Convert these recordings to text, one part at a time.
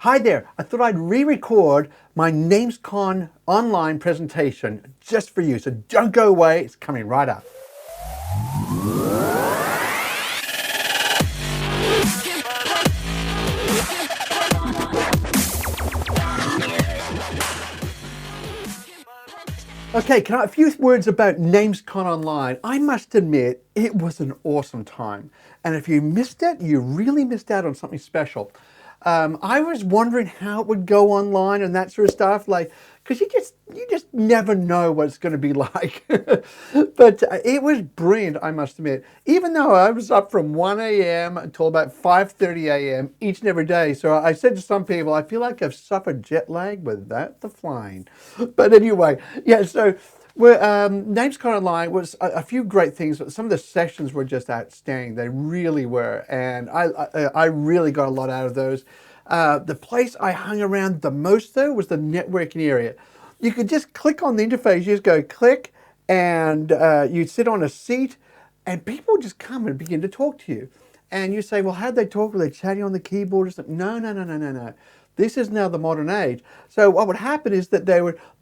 Hi there, I thought I'd re-record my NamesCon Online presentation just for you, so don't go away, it's coming right up. Okay, a few words about NamesCon Online. I must admit, it was an awesome time. And if you missed it, you really missed out on something special. I was wondering how it would go online and that sort of stuff, like, because you just never know what it's going to be like. But it was brilliant, I must admit. Even though I was up from 1 a.m. until about 5:30 a.m. each and every day. So I said to some people, I feel like I've suffered jet lag without the flying. But anyway, yeah, so NamesCon Online was a few great things, but some of the sessions were just outstanding. They really were, and I really got a lot out of those. The place I hung around the most, though, was the networking area. You could just click on the interface. You just go click, and you'd sit on a seat, and people would just come and begin to talk to you. And you say, well, how'd they talk? Were they chatting on the keyboard or something? No, no, no, no, no, no. This is now the modern age. So what would happen is that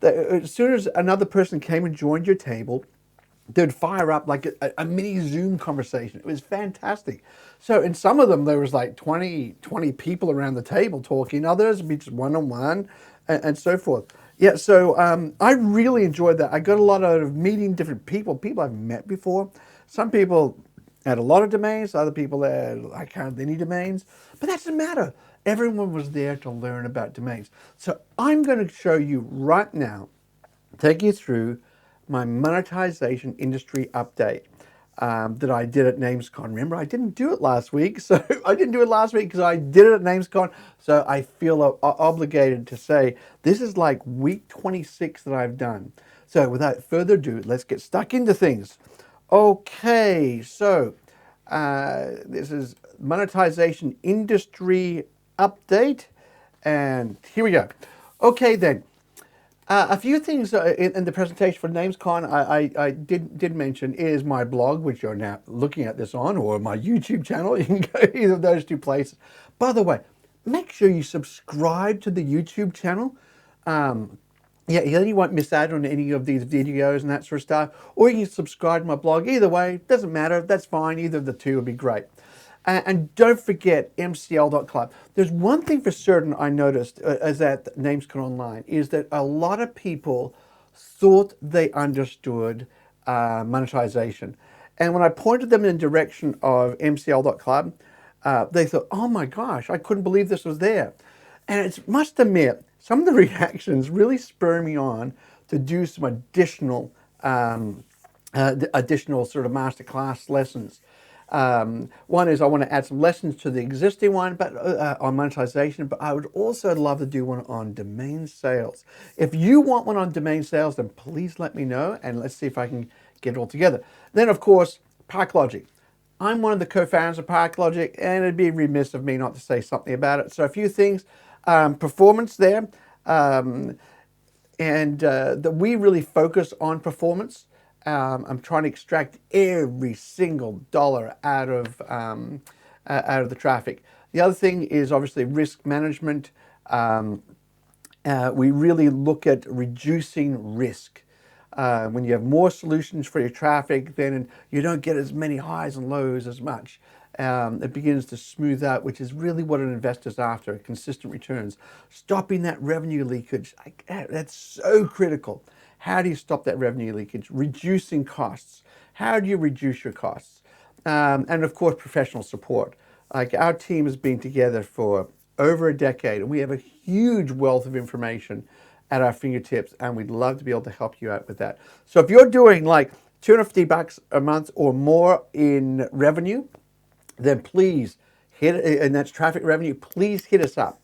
as soon as another person came and joined your table, they'd fire up like a mini Zoom conversation. It was fantastic. So in some of them, there was like 20 people around the table talking. Others would be just one-on-one and so forth. Yeah, so I really enjoyed that. I got a lot out of meeting different people I've met before. Some people had a lot of domains, other people had like hardly any domains, but that doesn't matter. Everyone was there to learn about domains. So I'm going to show you right now, take you through my monetization industry update that I did at NamesCon. Remember, I didn't do it last week, so I didn't do it last week because I did it at NamesCon. So I feel obligated to say this is like week 26 that I've done. So without further ado, let's get stuck into things. Okay, so this is monetization industry update, and here we go. Okay then, a few things in the presentation for NamesCon I did mention is my blog, which you're now looking at this on, or my YouTube channel. You can go either of those two places. By the way, make sure you subscribe to the YouTube channel. Yeah, then you won't miss out on any of these videos and that sort of stuff. Or you can subscribe to my blog. Either way, doesn't matter. That's fine. Either of the two would be great. And don't forget MCL.club. There's one thing for certain I noticed as at NamesCon Online is that a lot of people thought they understood monetization. And when I pointed them in the direction of MCL.club, they thought, oh my gosh, I couldn't believe this was there. And it must admit, some of the reactions really spur me on to do some additional sort of masterclass lessons. One is I want to add some lessons to the existing one, but on monetization, but I would also love to do one on domain sales. If you want one on domain sales, then please let me know, and let's see if I can get it all together. Then, of course, ParkLogic. I'm one of the co-founders of ParkLogic, and it'd be remiss of me not to say something about it. So a few things, performance there, that we really focus on performance. I'm trying to extract every single dollar out of the traffic. The other thing is obviously risk management. We really look at reducing risk. When you have more solutions for your traffic, then you don't get as many highs and lows as much. It begins to smooth out, which is really what an investor's after, consistent returns. Stopping that revenue leakage, that's so critical. How do you stop that revenue leakage? Reducing costs. How do you reduce your costs? And of course, professional support. Like our team has been together for over a decade, and we have a huge wealth of information at our fingertips, and we'd love to be able to help you out with that. So if you're doing like $250 a month or more in revenue, then please hit, and that's traffic revenue, please hit us up.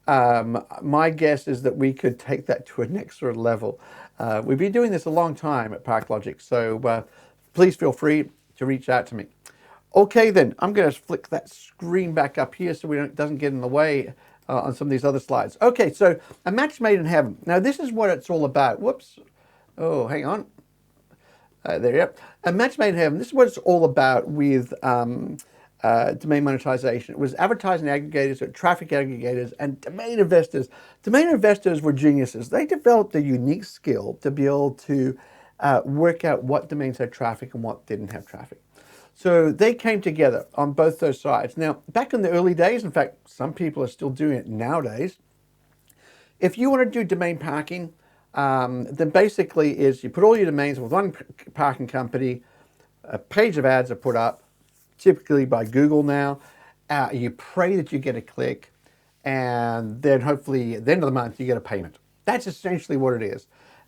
My guess is that we could take that to a next sort of level. We've been doing this a long time at ParkLogic, so please feel free to reach out to me. Okay then, I'm going to flick that screen back up here so it doesn't get in the way on some of these other slides. Okay, so a match made in heaven. Now this is what it's all about. Whoops. Oh, hang on. There you go. A match made in heaven. This is what it's all about with domain monetization. It was advertising aggregators, or traffic aggregators, and domain investors. Domain investors were geniuses. They developed a unique skill to be able to work out what domains had traffic and what didn't have traffic. So they came together on both those sides. Now, back in the early days, in fact, some people are still doing it nowadays. If you want to do domain parking, then basically is you put all your domains with one parking company, a page of ads are put up, typically by Google now. You pray that you get a click, and then hopefully at the end of the month you get a payment. That's essentially what it is.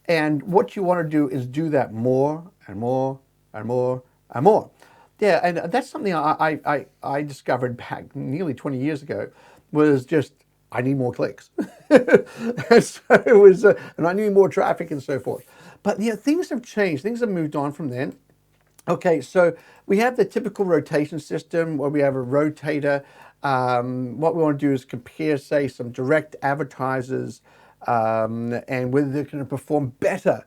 And what you want to do is do that more and more and more and more. Yeah, and that's something I discovered back nearly 20 years ago, was just I need more clicks. And so it was, and I need more traffic and so forth. But yeah, things have changed. Things have moved on from then. Okay, so we have the typical rotation system where we have a rotator. What we want to do is compare, say, some direct advertisers and whether they're going to perform better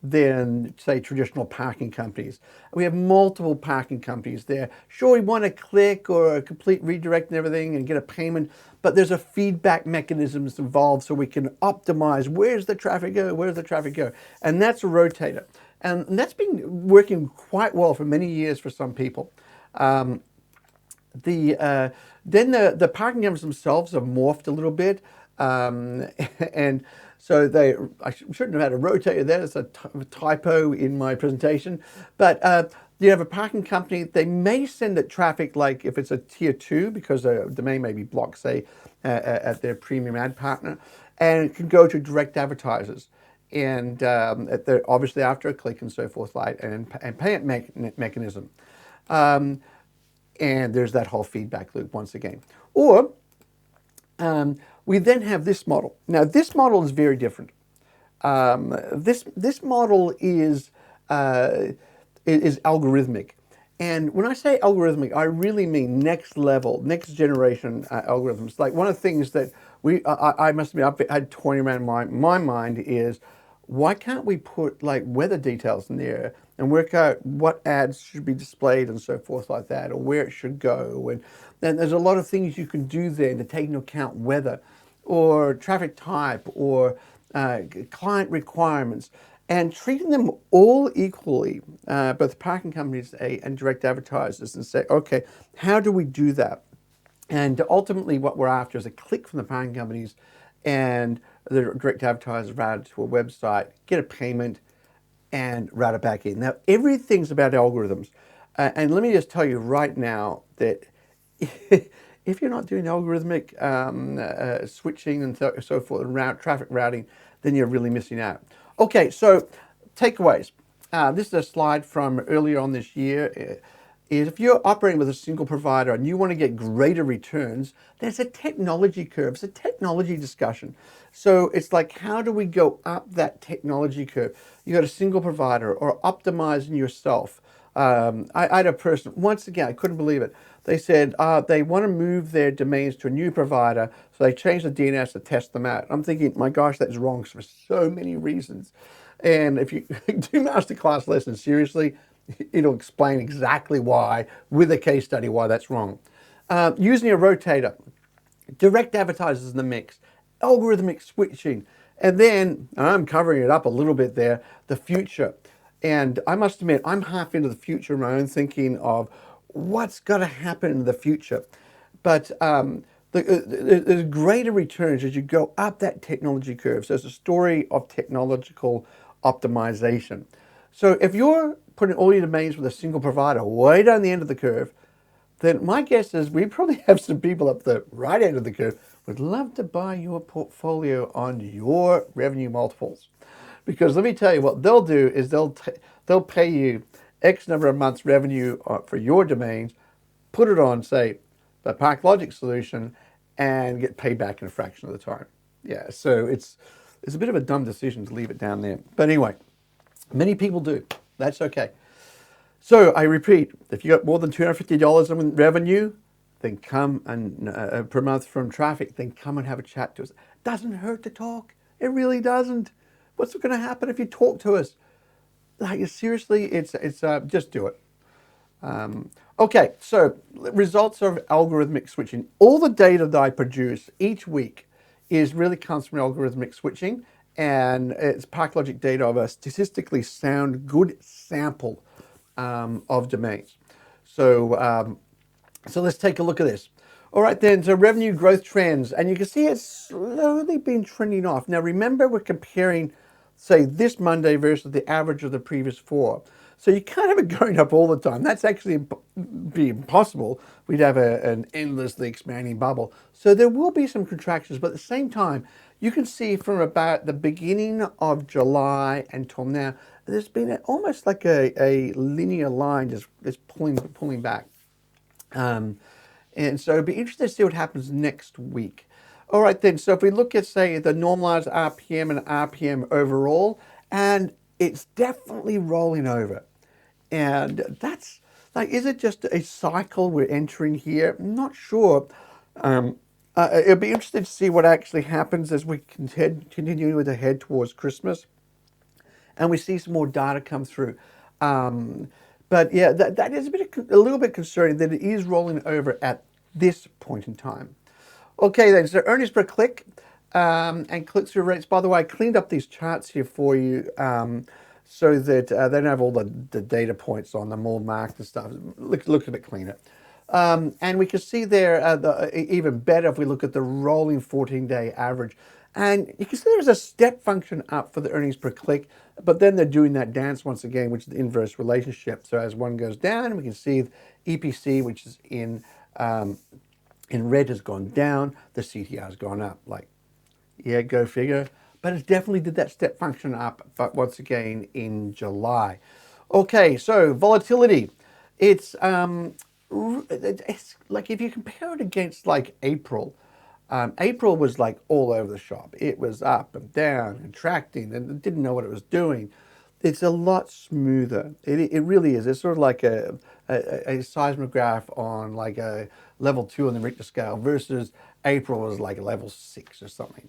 than, say, traditional parking companies. We have multiple parking companies there. Sure, we want a click or a complete redirect and everything and get a payment, but there's a feedback mechanism involved so we can optimize where's the traffic go, where's the traffic go. And that's a rotator. And that's been working quite well for many years for some people. Then the parking companies themselves have morphed a little bit. And so I shouldn't have had a rotator there. It's a typo in my presentation. But you have a parking company, they may send it traffic, like if it's a tier 2, because a domain may be blocked, say, at their premium ad partner, and it can go to direct advertisers. And obviously after a click and so forth, like, and payment mechanism. And there's that whole feedback loop once again. Or we then have this model. Now, this model is very different. This model is algorithmic. And when I say algorithmic, I really mean next level, next generation algorithms. Like one of the things that I must admit, I've had toying around my mind is, why can't we put like weather details in there and work out what ads should be displayed and so forth like that, or where it should go? And then there's a lot of things you can do there to take into account weather or traffic type or client requirements, and treating them all equally, both parking companies and direct advertisers, and say, okay, how do we do that? And ultimately what we're after is a click from the parking companies and the direct advertisers route to a website, get a payment, and route it back in. Now, everything's about algorithms. And let me just tell you right now that if you're not doing algorithmic switching and so forth, and traffic routing, then you're really missing out. Okay, so takeaways. This is a slide from earlier on this year. Is if you're operating with a single provider and you want to get greater returns, there's a technology curve. It's a technology discussion. So it's like, how do we go up that technology curve? You got a single provider or optimizing yourself. I had a person, once again, I couldn't believe it. They said they want to move their domains to a new provider, so they changed the DNS to test them out. I'm thinking, my gosh, that's wrong for so many reasons. And if you do masterclass lessons, seriously, it'll explain exactly why, with a case study, why that's wrong. Using a rotator, direct advertisers in the mix, algorithmic switching, and then, and I'm covering it up a little bit there, the future. And I must admit, I'm half into the future in my own thinking of what's going to happen in the future. But there's greater returns as you go up that technology curve. So it's a story of technological optimization. So if you're putting all your domains with a single provider way down the end of the curve, then my guess is we probably have some people up the right end of the curve would love to buy your portfolio on your revenue multiples. Because let me tell you, what they'll do is they'll pay you X number of months revenue for your domains, put it on, say, the ParkLogic solution, and get paid back in a fraction of the time. Yeah, so it's a bit of a dumb decision to leave it down there. But anyway, many people do. That's okay. So I repeat, if you got more than $250 in revenue, then come and per month from traffic, then come and have a chat to us. Doesn't hurt to talk. It really doesn't. What's going to happen if you talk to us? Like, seriously, it's just do it. Okay, so results of algorithmic switching. All the data that I produce each week is really comes from algorithmic switching, and it's ParkLogic data of a statistically sound, good sample of domains. So, so let's take a look at this. All right, then, so revenue growth trends, and you can see it's slowly been trending off. Now, remember, we're comparing, say, this Monday versus the average of the previous four. So you can't have it going up all the time. That's actually be impossible. We'd have an endlessly expanding bubble. So there will be some contractions, but at the same time, you can see from about the beginning of July until now, there's been almost like a linear line just pulling back. And so it'd be interesting to see what happens next week. All right, then. So if we look at, say, the normalized RPM and RPM overall, and it's definitely rolling over. And that's like, is it just a cycle we're entering here? I'm not sure. It'll be interesting to see what actually happens as we continue with the head towards Christmas and we see some more data come through. But yeah, that is a little bit concerning that it is rolling over at this point in time. Okay, then, so earnings per click and click-through rates. By the way, I cleaned up these charts here for you so that they don't have all the data points on them all marked and stuff. Look a bit cleaner. And we can see there, even better if we look at the rolling 14-day average. And you can see there's a step function up for the earnings per click, but then they're doing that dance once again, which is the inverse relationship. So as one goes down, we can see EPC, which is in red, has gone down. The CTR has gone up. Like, yeah, go figure. But it definitely did that step function up, but once again in July. Okay, so volatility. It's like if you compare it against like April, April was like all over the shop. It was up and down, contracting, and didn't know what it was doing. It's a lot smoother. It really is. It's sort of like a seismograph on like a level 2 on the Richter scale versus April was like a level 6 or something.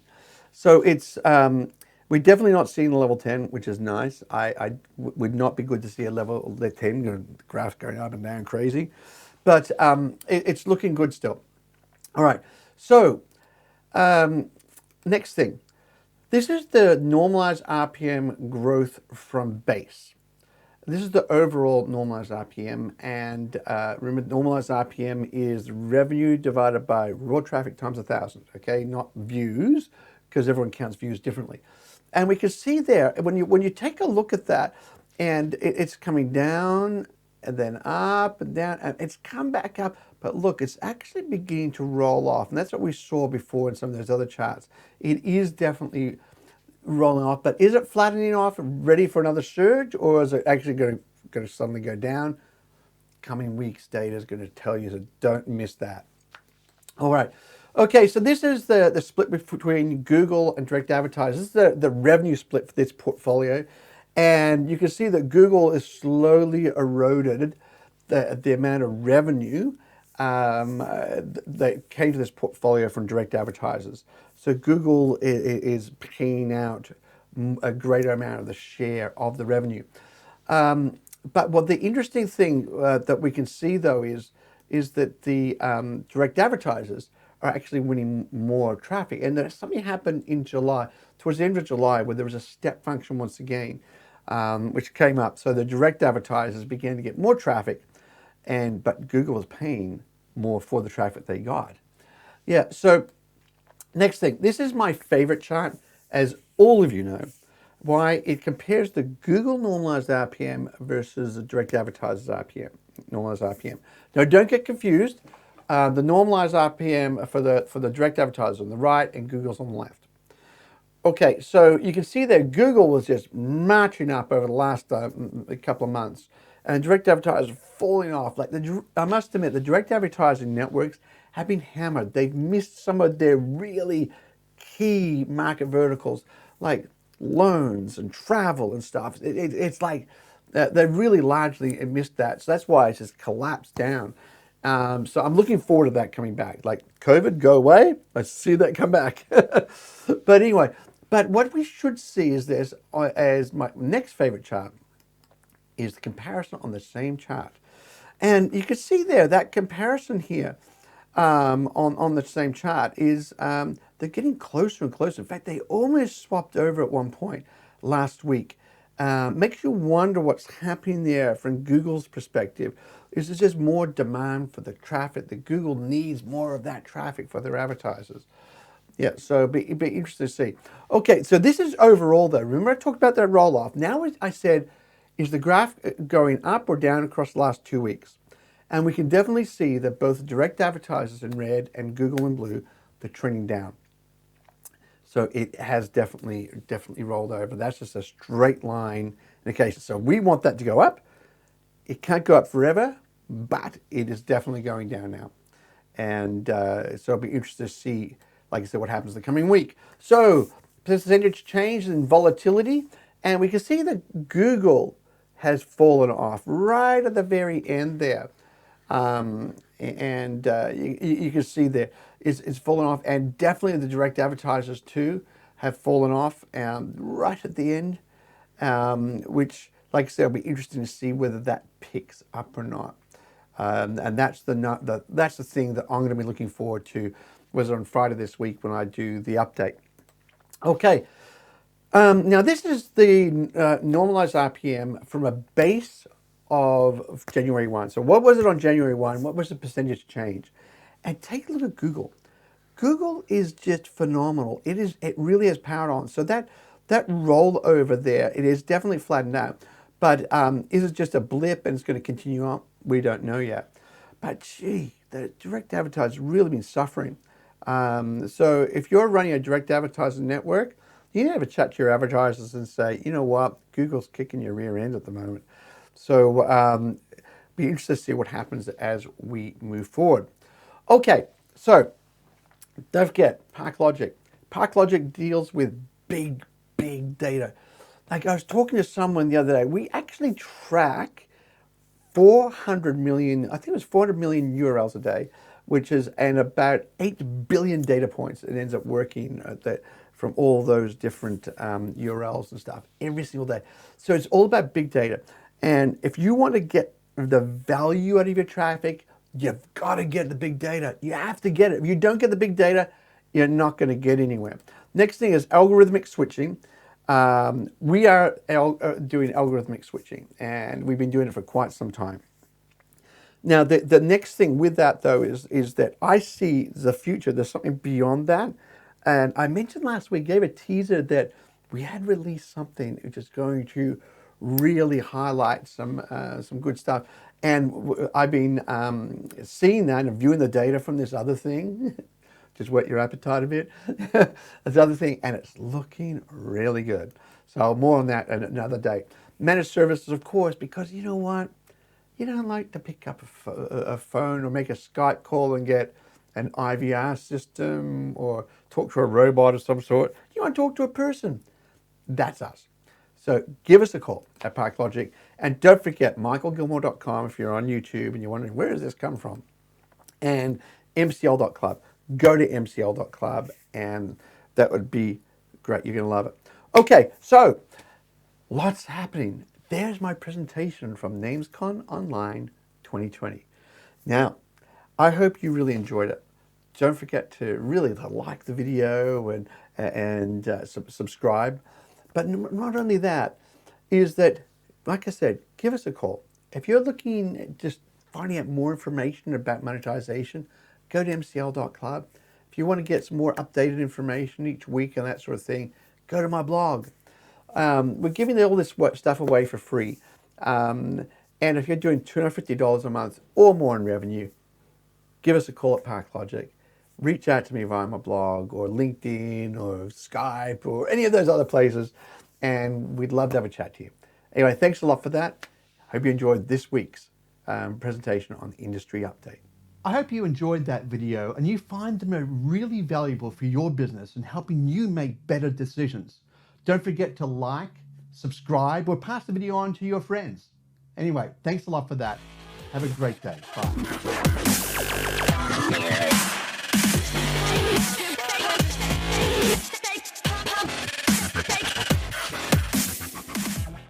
So it's we're definitely not seeing a level 10, which is nice. I would not be good to see a level 10, the graphs going up and down crazy, but it's looking good still. All right, so next thing. This is the normalized RPM growth from base. This is the overall normalized RPM, and remember, normalized RPM is revenue divided by raw traffic times 1,000. Okay, not views, because everyone counts views differently. And we can see there when you take a look at that, and it's coming down and then up and down, and it's come back up. But look, it's actually beginning to roll off, and that's what we saw before in some of those other charts. It is definitely rolling off, but is it flattening off, ready for another surge, or is it actually going to suddenly go down? Coming weeks data is going to tell you, so don't miss that. All right. Okay, so this is the split between Google and direct advertisers. This is the revenue split for this portfolio. And you can see that Google is slowly eroded the amount of revenue that came to this portfolio from direct advertisers. So Google is paying out a greater amount of the share of the revenue. But what the interesting thing that we can see, though, is that the direct advertisers are actually winning more traffic. And there's something happened in July, towards the end of July, where there was a step function once again, which came up. So the direct advertisers began to get more traffic, but Google was paying more for the traffic they got. Yeah, so next thing, this is my favorite chart, as all of you know. Why? It compares the Google normalized RPM versus the direct advertisers RPM, normalized RPM. Now, don't get confused. The normalized RPM for the direct advertisers on the right and Google's on the left. Okay, so you can see that Google was just marching up over the last couple of months, and direct advertisers falling off. Like I must admit, the direct advertising networks have been hammered. They've missed some of their really key market verticals, like loans and travel and stuff. It's like they really largely missed that. So that's why it's just collapsed down. So I'm looking forward to that coming back. Like COVID, go away. I see that come back. But anyway, but what we should see is this, as my next favorite chart, is the comparison on the same chart. And you can see there that comparison here on the same chart is they're getting closer and closer. In fact, they almost swapped over at one point last week. Makes you wonder what's happening there from Google's perspective. Is there just more demand for the traffic that Google needs more of that traffic for their advertisers? Yeah, so it'd be interesting to see. Okay, so this is overall though. Remember I talked about that roll off. Now I said, is the graph going up or down across the last 2 weeks? And we can definitely see that both direct advertisers in red and Google in blue, they're trending down. So it has definitely rolled over. That's just a straight line indication. So we want that to go up. It can't go up forever, but it is definitely going down now. And so it'll be interesting to see, like I said, what happens the coming week. So percentage change in volatility, and we can see that Google has fallen off right at the very end there. You can see there it's fallen off, and definitely the direct advertisers too have fallen off right at the end, which, like I said, will be interesting to see whether that picks up or not. And that's the thing that I'm going to be looking forward to, was on Friday this week when I do the update. Okay, now this is the normalized RPM from a base of January 1. So what was it on January 1? What was the percentage change? And take a look at Google. Google is just phenomenal. It really has powered on. So that rollover there, it is definitely flattened out. But is it just a blip and it's going to continue on? We don't know yet. But gee, the direct advertisers really been suffering. So if you're running a direct advertising network, you need to have a chat to your advertisers and say, you know what, Google's kicking your rear end at the moment. So be interested to see what happens as we move forward. Okay, so don't forget ParkLogic. ParkLogic deals with big data. Like I was talking to someone the other day, we actually track 400 million, I think it was 400 million URLs a day, which is, and about 8 billion data points. It ends up working from all those different URLs and stuff every single day. So it's all about big data. And if you want to get the value out of your traffic, you've got to get the big data. You have to get it. If you don't get the big data, you're not going to get anywhere. Next thing is algorithmic switching. We are doing algorithmic switching, and we've been doing it for quite some time. Now, the next thing with that, though, is that I see the future. There's something beyond that. And I mentioned last week, gave a teaser that we had released something which is going to really highlight some good stuff. And I've been seeing that and viewing the data from this other thing. Just whet your appetite a bit. This other thing, and it's looking really good. So more on that at another day. Managed services, of course, because you know what? You don't like to pick up a phone or make a Skype call and get an IVR system or talk to a robot of some sort. You want to talk to a person. That's us. So give us a call at ParkLogic. And don't forget, michaelgilmore.com if you're on YouTube and you're wondering, where does this come from? And mcl.club. Go to mcl.club and that would be great. You're going to love it. Okay, so lots happening. There's my presentation from NamesCon Online 2020. Now, I hope you really enjoyed it. Don't forget to really like the video and subscribe. But not only that, is that, like I said, give us a call. If you're looking at just finding out more information about monetization, go to mcl.club. If you want to get some more updated information each week and that sort of thing, go to my blog. We're giving all this stuff away for free. And if you're doing $250 a month or more in revenue, give us a call at ParkLogic. Reach out to me via my blog or LinkedIn or Skype or any of those other places, and we'd love to have a chat to you. Anyway, thanks a lot for that. Hope you enjoyed this week's presentation on the industry update. I hope you enjoyed that video and you find them really valuable for your business and helping you make better decisions. Don't forget to like, subscribe, or pass the video on to your friends. Anyway, thanks a lot for that. Have a great day. Bye.